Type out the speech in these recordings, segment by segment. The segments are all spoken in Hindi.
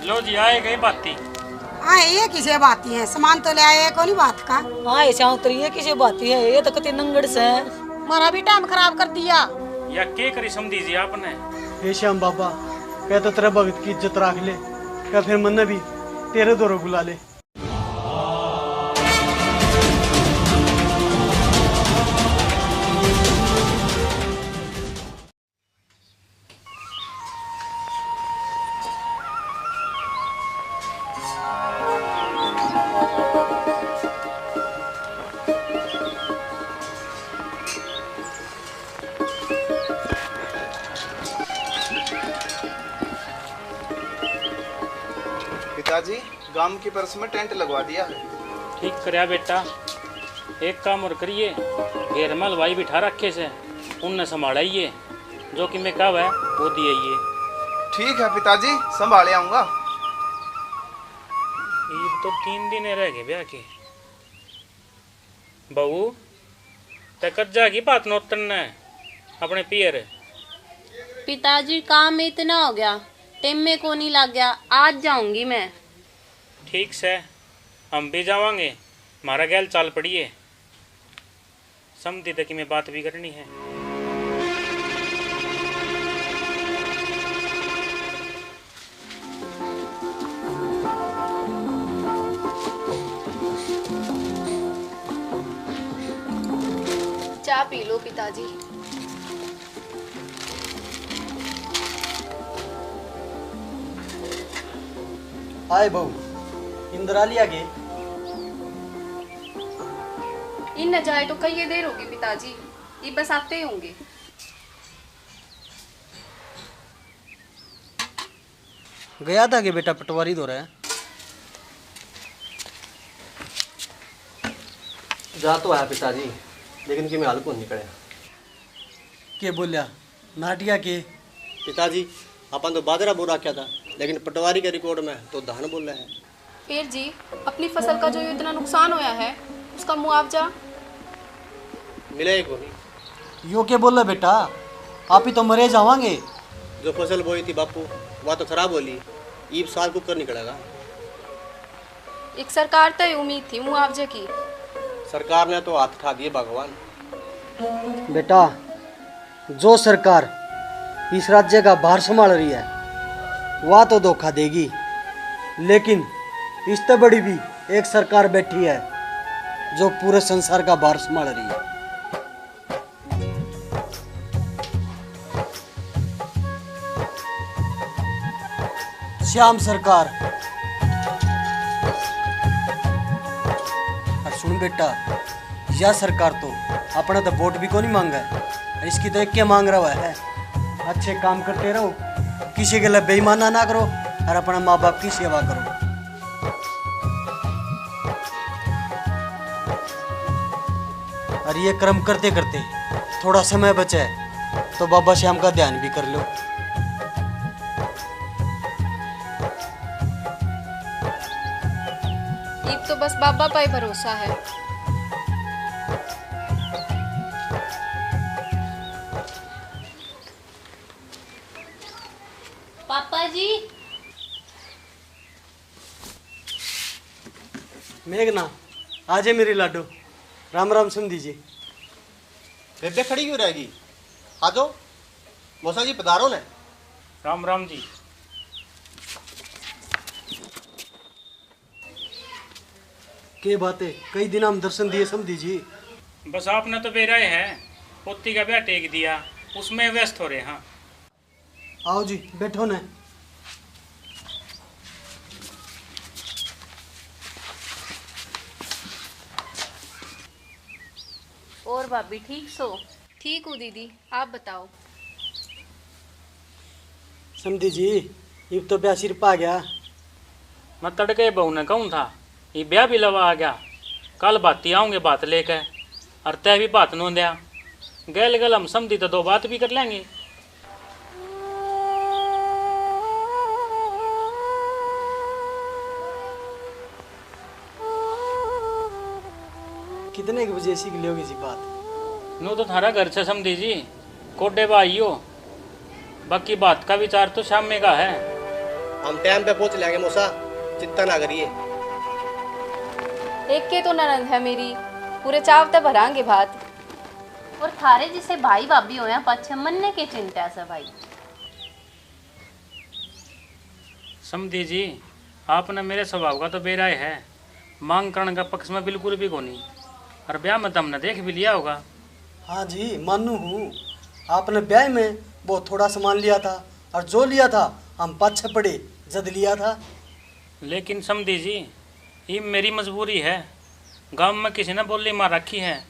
लो जी आए गई बाती। हाँ ये किसे बाती है, सामान तो ले आए कोनी बात का। हाँ ऐसा उतरी है किसी बाती है, ये तो कति नंगड़ से है। हमारा भी टाइम खराब कर दिया। या के करी समझीजिए आपने। हे श्याम बाबा कह तो तेरा भगत की इज्जत रख ले, क्या फिर मन भी तेरे दौरों बुला ले। पिताजी गांव की परस में टेंट लगवा दिया है। ठीक करया बेटा। एक काम और करिए, घेर में हलवाई बिठा रखे से उनने संभालाइए, जो कि मैं कब है वो दिए। ठीक है पिताजी, संभाले आऊंगा। ईद तो 3 दिन रह गए ब्याह के। बहू ते कज्जा की बात नोतन ने अपने पियर। पिताजी काम में इतना हो गया, टेम में को नहीं लग गया, आज जाऊंगी मैं। ठीक से हम भी जावांगे, हमारा गैल चाल पड़िए। समझी तक कि मैं बात भी करनी है। चाय पी लो पिताजी। आए बहू इंदिरा लिया के इन न जाए तो कई देर होगी पिताजी, ये बस आते ही होंगे। गया था कि बेटा पटवारी दो रहा है। जा तो आया पिताजी, लेकिन कि मैं हाल को निकले। के बोलिया नाटिया के पिताजी अपन तो बाजरा बोरा क्या था, लेकिन पटवारी के रिकॉर्ड में तो धान बोल रहे हैं। फिर जी अपनी फसल का जो इतना नुकसान होया है उसका मुआवजा मिले को नहीं। यो के बोला बेटा, आप ही तो मरे जावांगे। जो फसल बोई थी बापू वह तो खराब होली, ईब साल कुकर निकलेगा। एक सरकार तय उम्मीद थी मुआवजे की, सरकार ने तो हाथ उठा दिए भगवान। बेटा जो सरकार इस राज्य का भार संभाल रही है वह तो धोखा देगी, लेकिन इससे बड़ी भी एक सरकार बैठी है जो पूरे संसार का भार संभाल रही है। श्याम सरकार। और सुन बेटा, यह सरकार तो अपना तो वोट भी को नहीं मांगा है, इसकी तो एक क्या मांग रहा है, अच्छे काम करते रहो, किसी के लिए बेईमाना ना करो और अपना माँ बाप की सेवा करो। और ये कर्म करते करते थोड़ा समय बचा है तो बाबा श्याम का ध्यान भी कर लो। ये तो बस बाबा पर भरोसा है। पापा जी। मेघना आज है मेरी लाडो, राम राम समझी जी। बेबे खड़ी क्यों रहेगी, आ जाओ। मौसा जी पधारो ने। राम राम जी। के बातें, कई दिन हम दर्शन दिए समझी जी। बस आपने तो बेराए है, पोती का ब्याह टेक दिया, उसमें व्यस्त हो रहे। हाँ आओ जी बैठो ने। और भाभी ठीक सो? ठीक हूँ दीदी, आप बताओ। समझी जी ये तो ब्याह सिर पा गया। मैं तड़के बहू ने कहूँ था, ये ब्याह भी लवा आ गया। कल बाती आऊँगे बात लेकर, और तय भी बात नों दिया। गैल गल हम समझी तो 2 बात भी कर लेंगे। कितने के बजे सीख लियोगी जी बात? नो तो थारा घर से समझी जी, कोडे भाई हो। बाकी बात का विचार तो शाम में का है। हम टाइम पे पहुंच लेंगे मौसा, चिंता ना करिए। एक के तो ननद है मेरी, पूरे चाव तक भरांगे भात। और थारे जिसे भाई भाभी होया पछ मन्ने के चिंता से भाई। समझी जी, आपने मेरे स्वभाव का तो बेराय है, मांग करने का पक्ष में बिल्कुल भी कोनी। और ब्याह में तो हमने देख भी लिया होगा। हाँ जी मानू हूँ, आपने ब्याह में बहुत थोड़ा सामान लिया था और जो लिया था हम पाछे पड़े जद लिया था। लेकिन समझी जी, ये मेरी मजबूरी है। गांव में किसी ने बोली मार रखी है,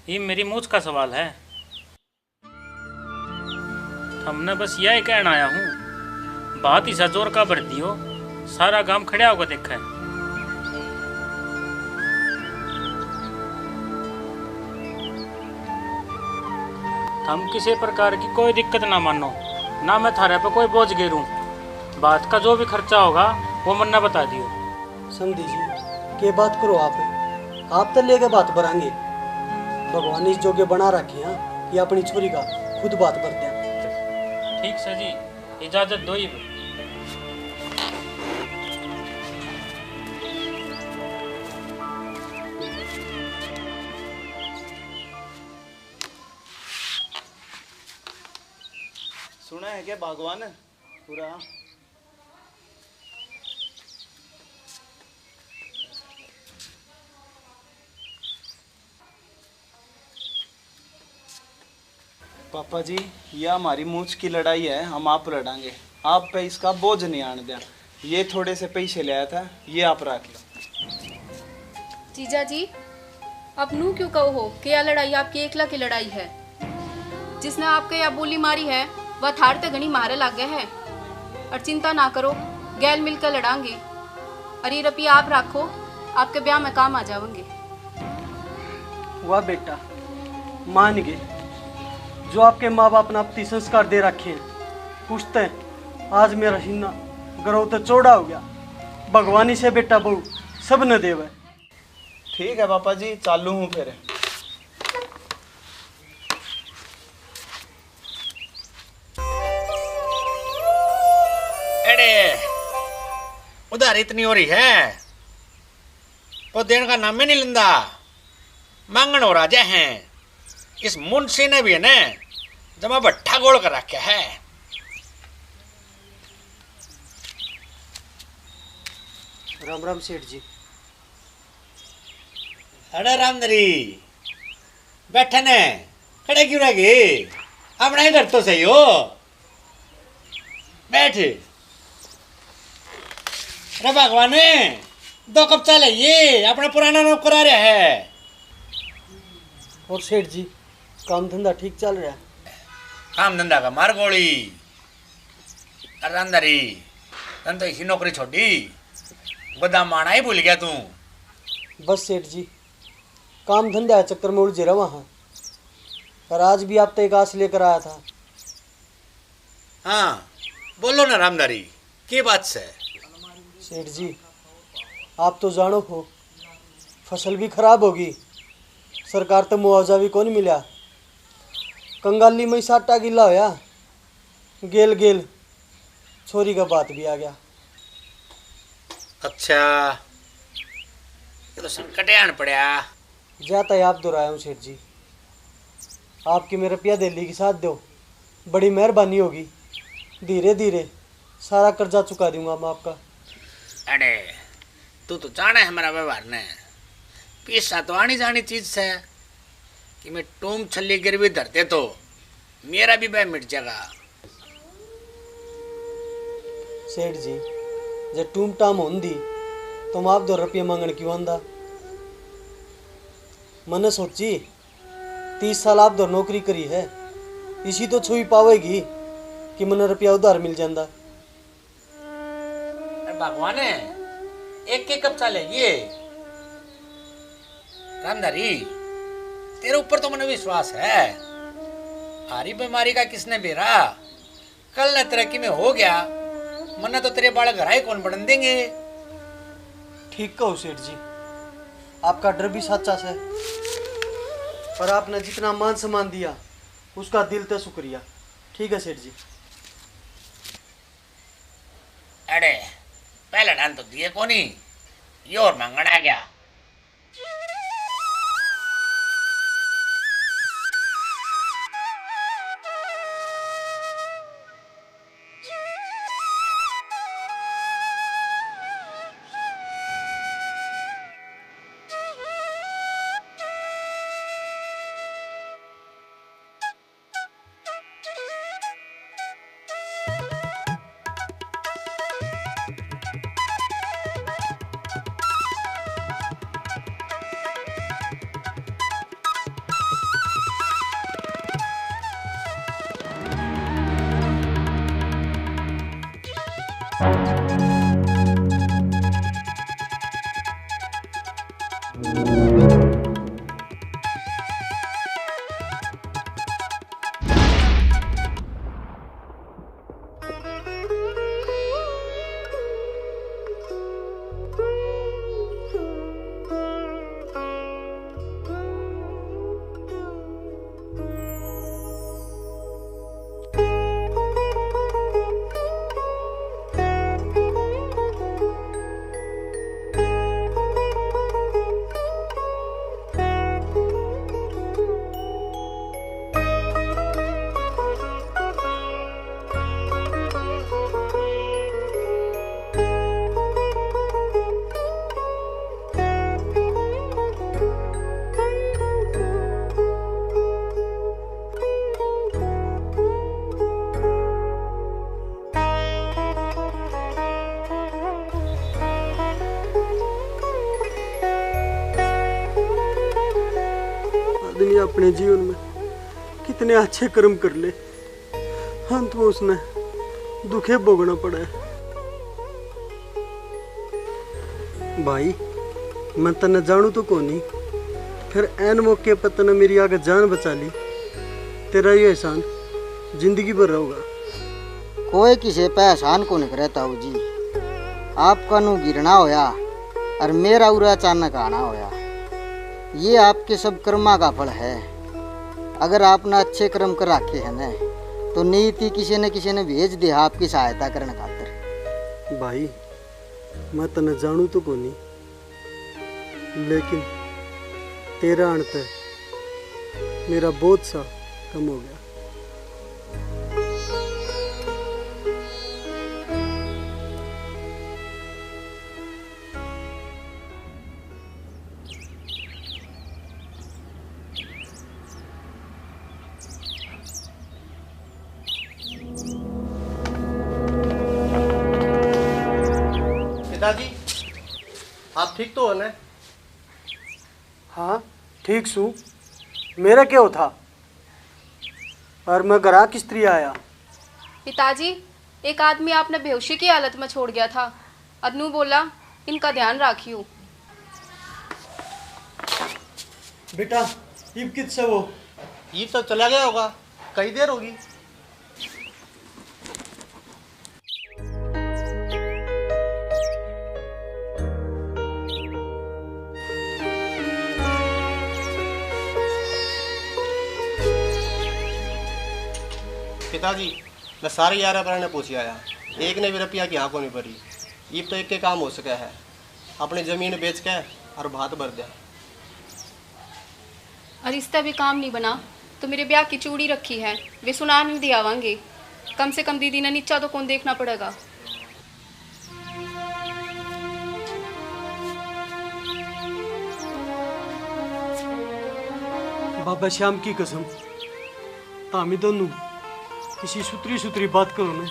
ये मेरी मूछ का सवाल है। हमने बस यही कहना आया हूँ, बात ही सा जोर का भर दियो, सारा गांव खड़ा होगा देखा है। हम किसी प्रकार की कोई दिक्कत ना मानो, ना मैं थारे पे कोई बोझ गिरूं। बात का जो भी खर्चा होगा वो मन्ना बता दियो। समझी जी के बात करो आप तो लेके बात बढ़ाएंगे। भगवान इस जोगे बना रखे हैं कि अपनी छोरी का खुद बात करते हैं। ठीक से जी, इजाजत दो ही। सुना है क्या भगवान पूरा? पापा जी, यह हमारी मूछ की लड़ाई है, हम आप लड़ांगे। आप पे इसका बोझ नहीं आने दिया। ये थोड़े से पैसे ले आया था, ये आप रख लो। जीजा जी, अब नू क्यों कहो हो कि यह लड़ाई आपकी एकला की लड़ाई है। जिसने आपके या बोली मारी है वह थार ते घनी मारे लागे है। और चिंता ना करो, गैल मिलकर लड़ांगे। और ये रुपया आप रखो, आपके ब्याह में काम आ जाओगे। वाह बेटा, मान गए। जो आपके माँ बाप ने अपनी संस्कार दे रखे हैं, पूछते हैं आज मेरा सीना गर्व तो चौड़ा हो गया। भगवानी से बेटा बहू सब न देवे। ठीक है पापा जी, चालू हूँ फिर। अरे उधार इतनी हो रही है, वो देने का नाम ही नहीं लेंदा। मांगण हो राजा हैं। इस मुंशी ने भी है ना जमा भट्ठा गोल कर रखा है। राम राम सेठ जी। अरे रामदरी बैठे ने, खड़े क्यों रह गए? अपना ही घर तो सही हो, बैठ। अरे भगवान, 2 कप चाय लाइए, अपना पुराना नौकर आ रहा है। और सेठ जी, काम धंधा ठीक चल रहा है? काम धंधा का मार गोली। अरे अंदरी तन तो इसी नौकरी छोड़ी, गोदाम आना ही भूल गया तू। बस सेठ जी, काम धंधा चक्कर में उलझे रहा वहाँ। पर आज भी आप तो एक आस लेकर आया था। हाँ बोलो ना रामदारी, की बात से? सेठ जी, आप तो जानो हो, फसल भी खराब होगी, सरकार तो मुआवजा भी कौन मिला। कंगाली में 60 गिला होया, गेल गेल छोरी का बात भी आ गया। अच्छा, ये तो संकट आन पड़ा। जाता है आप दोहराया हूँ सेठ जी। आपकी मेरे रुपया दिल्ली के साथ दो, बड़ी मेहरबानी होगी। धीरे धीरे सारा कर्जा चुका दूंगा मैं आपका। अरे तू तो जाना है हमारा व्यवहार ने, पैसा तो आनी जानी चीज से कि मैं टूम छल्ली गिरवी धरते तो मेरा भी भय मिट जाएगा। सेठ जी, जब टूम टाम होंदी तुम आप 2 रुपये मांगण क्यों आंदा? मैंने सोची 30 साल आप 2 नौकरी करी है, इसी तो छुई पावेगी कि मैंने रुपया उधार मिल जाता। अरे भगवान, एक कप चाले ये रामदारी, तेरे ऊपर तो मैंने विश्वास है। हारी बीमारी का किसने बेरा, कल न तरक्की में हो गया, मन्ना तो तेरे बाल घर आए कौन बढ़न देंगे। ठीक कहो सेठ जी, आपका डर भी सच्चा है। पर आपने जितना मान सम्मान दिया उसका दिल से शुक्रिया। ठीक है सेठ जी। अरे पहला डाल तो दिए कोनी, ये और मंगन आ गया। आदमी अपने जीवन में कितने अच्छे कर्म कर ले, अंत में उसने दुखे भोगना पड़ा है। भाई मैं तने जानू तो कोनी, फिर ऐन मौके पर तने मेरी आगे जान बचा ली। तेरा ये एहसान जिंदगी भर रहेगा। कोई किसी पे एहसान को नहीं करे ताऊ जी। आपका नु गिरना होया और मेरा उरा अचानक आना होया, ये आपके सब कर्मा का फल है। अगर आपने अच्छे कर्म कर रखे हैं न, तो नीति किसी न भेज दे आपकी सहायता करने खातिर। भाई मैं तने जानू तो कोनी, लेकिन तेरा अंत मेरा बोझ सा कम हो गया। पिताजी आप ठीक तो हो ना? हाँ ठीक सू। मेरा क्या था और मैं घरा किस तरह आया? पिताजी, एक आदमी आपने बेहोशी की हालत में छोड़ गया था। अदनू बोला इनका ध्यान राखियो। बेटा ये किससे वो? ये तो चला गया होगा, कई देर होगी। पिताजी मैं सारे 11 पर ने पूछ आया, एक ने भी रुपया की हाँ को नहीं भरी। ये तो एक के काम हो सका है, अपनी जमीन बेच के और भात भर दिया। और रिश्ता भी काम नहीं बना तो मेरे ब्याह की चूड़ी रखी है, वे सुना नहीं दियावांगे। कम से कम दीदी ने नीचा तो कौन देखना पड़ेगा। बाबा श्याम की कसम, तामी दोनों किसी सुतरी बात करो ना,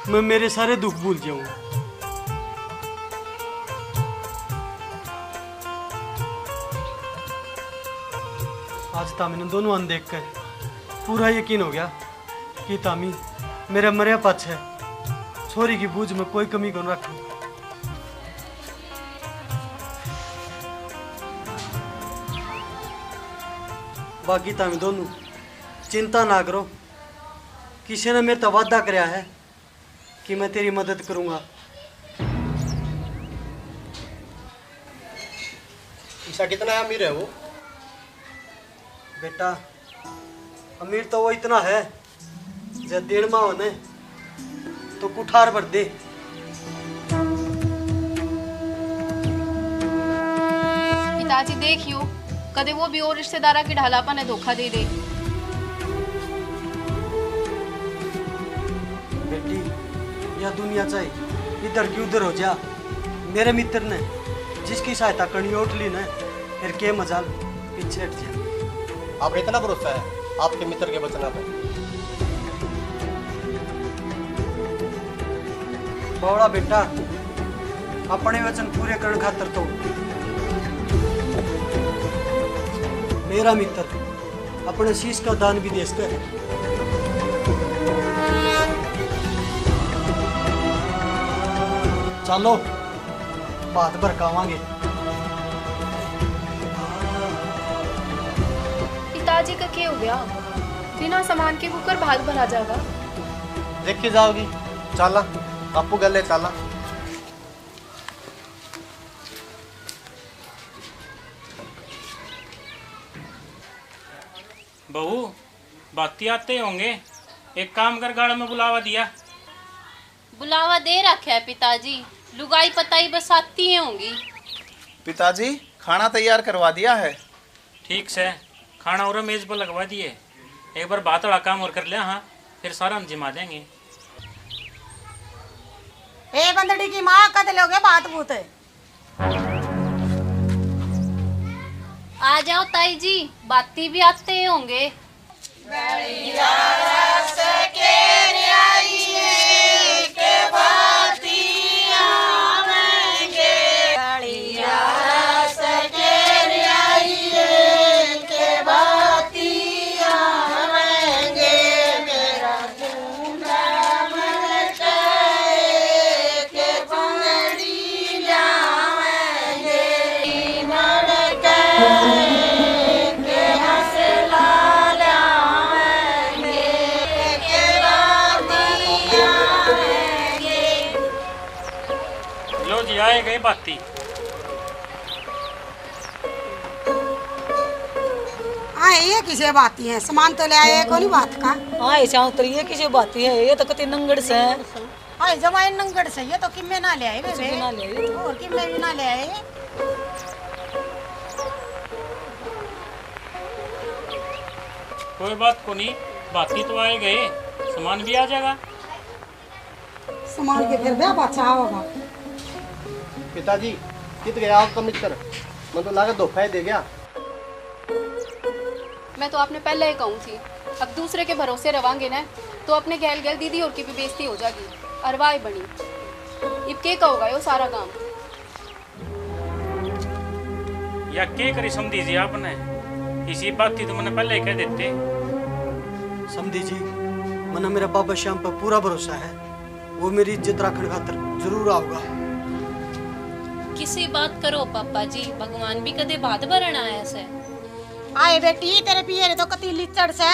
मैं मेरे सारे दुख भूल जाऊंगा। आज तामी ने दोनों अन देख कर पूरा यकीन हो गया कि तामी मेरा मरिया पक्ष है। छोरी की बूझ में कोई कमी कौन रखा। बाकी तामी दोनों चिंता ना करो, किसी ने मेरे तो वादा कराया है कि मैं तेरी मदद करूंगा। ईसा कितना अमीर है वो? बेटा अमीर तो वो इतना है, जब 1.5 माह होने तो कुठार भर दे पिताजी देखियो कदे वो भी और रिश्तेदारा की ढालापा ने धोखा दे दे। बेटी यह दुनिया चाहिए इधर की उधर हो जा। मेरे मित्र ने जिसकी सहायता करनी उठ ली ना, फिर के मजाल पीछे हट जा। आप इतना भरोसा है आपके मित्र के वचना पर? बौड़ा बेटा, अपने वचन पूरे करने खातर तो मेरा मित्र अपने शीश का दान भी दे सकता है। चलो बात भड़कावांगे। पिताजी का क्या हो गया? बिना सामान के कुकर भात भरा जाएगा। देख के जाओगी? चला आपू गले चला। बहू बाती आते होंगे, एक काम कर गाड़ा में बुलावा दिया। बुलावा दे रखा है पिताजी, लुगाई पताई बस आती ही होंगी। पिताजी खाना तैयार करवा दिया है। ठीक से खाना और मेज पर लगवा दिए। एक बार बात वाला काम और कर लिया, हाँ फिर सारा हम जिमा देंगे। ए बंदड़ी की माँ कद लोगे बात बूत है। आ जाओ ताई जी, बाती भी आते ही होंगे। लो जी आए गए बाती। हाँ ये किसे बाती है, सामान तो ले आए कोनी बात का। हाँ ऐसा उतर ये किसी बाती है, ये तो कति नंगड़ से है। हाँ जमाई नंगड़ से ये तो किम्मे ना ले आए कुछ भी ना ले आए तो। और किम्मे भी ना ले आए। कोई बात को नहीं, बाती तो आए गए, सामान भी आ जाएगा। सामान के फिर ब्याह बच्चा होगा। पिताजी कित गया आपका मित्र? मैं तो लागत धोखा दे गया। मैं तो आपने पहले ही कहूँ थी, अब दूसरे के भरोसे रवांगे ना तो अपने गैल गैल दीदी और की भी बेइज्जती हो जाएगी। अरवाई बनी इब के कहोगा यो सारा काम। या के करी समझी जी आपने, इसी बात थी तो मैंने पहले ही कह देते। समझी जी मना मेरा बाबा श्याम पर पूरा भरोसा है, वो मेरी इज्जत रखने खातर जरूर आऊगा। किसी बात करो पापा जी, भगवान भी कदे बात भरण आया से। आए बेटी तेरे पिए तो कति लिचड़ से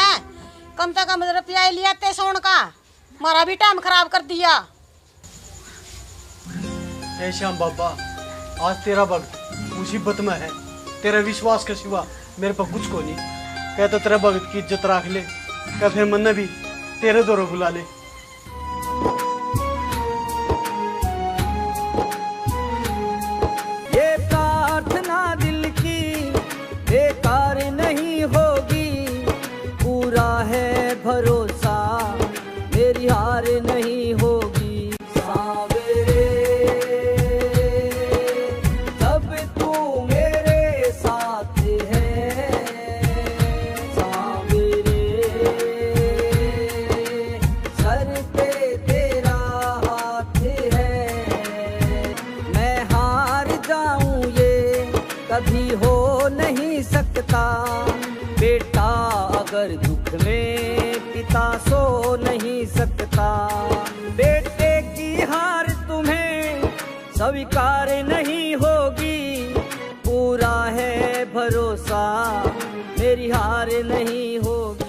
कम से कम रुपया लिया ते सोन का, मारा भी टाइम खराब कर दिया। हे श्याम बाबा, आज तेरा भक्त मुसीबत में है, तेरे विश्वास के सिवा मेरे पर कुछ को नहीं। कह तो तेरे भक्त की इज्जत रख ले, कह फिर मन भी तेरे दौरों बुला ले। ये प्रार्थना दिल की बेकार नहीं होगी, पूरा है भरोसा मेरी हार नहीं होगी। सावेरे जब तू मेरे साथ है, सावेरे सर पे तेरा हाथ है। मैं हार जाऊं ये कभी हो नहीं सकता, बेटा अगर दुख में पिता सो नहीं सकता। बेटे की हार तुम्हें स्वीकार नहीं होगी, पूरा है भरोसा मेरी हार नहीं होगी।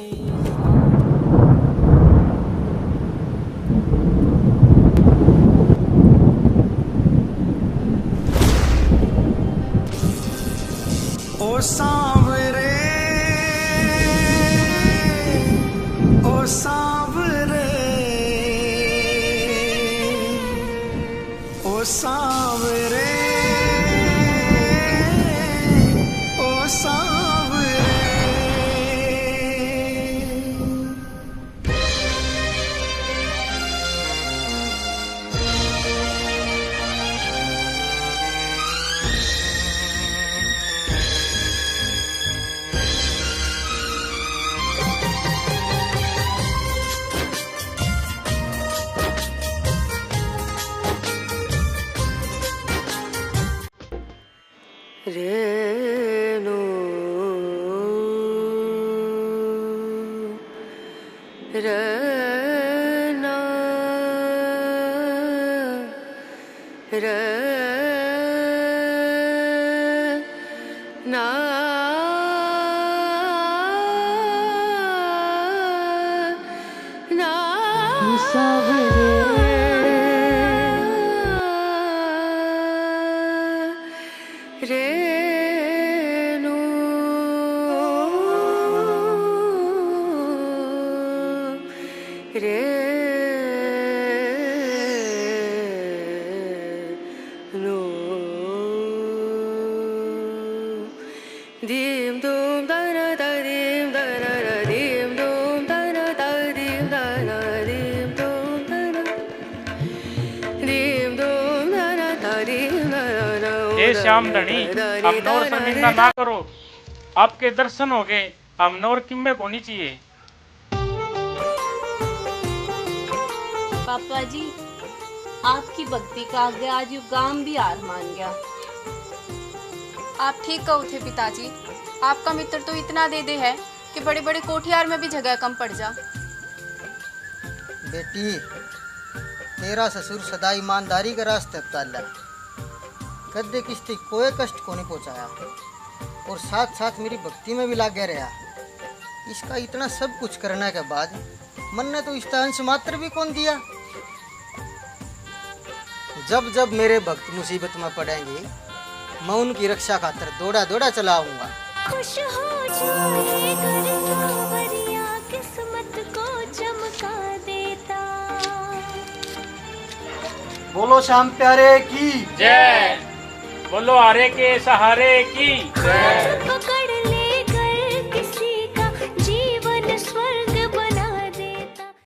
ओ सांवरे, ओ सांवरे, ओ सांवरे, रेणु रना रना ना रेणु रेणु दीम दूम दना दा दीम दना दा दीम दूम दना दा दीम दना दीम दूम दना दीम दूम दना दा दीम दना। ए श्याम धनी, हम नौर शर्मिंदा ना करो, आपके दर्शन हो गए, हम नौर किम्मे होनी चाहिए। पापा जी, आपकी भक्ति का आगे आज यू गांव भी हार मान गया। आप ठीक कहो थे पिताजी, आपका मित्र तो इतना दे दे है कि बड़े बड़े कोठियार में भी जगह कम पड़ जा। बेटी, तेरा ससुर सदा ईमानदारी का रास्ते चला, कदे किस्ती कोई कष्ट को नहीं पहुंचाया और साथ साथ मेरी भक्ति में भी लागे रहा। इसका इतना सब कुछ करने के बाद मन ने तो इसका अंश मात्र भी कौन दिया। जब जब मेरे भक्त मुसीबत में पड़ेंगे, मैं उनकी रक्षा खातर दौड़ा दौड़ा चलाऊंगा। खुश हो जाए घर सांवरिया, किस्मत को चमका देता। बोलो श्याम प्यारे की जय, बोलो आरे के सहारे की जय।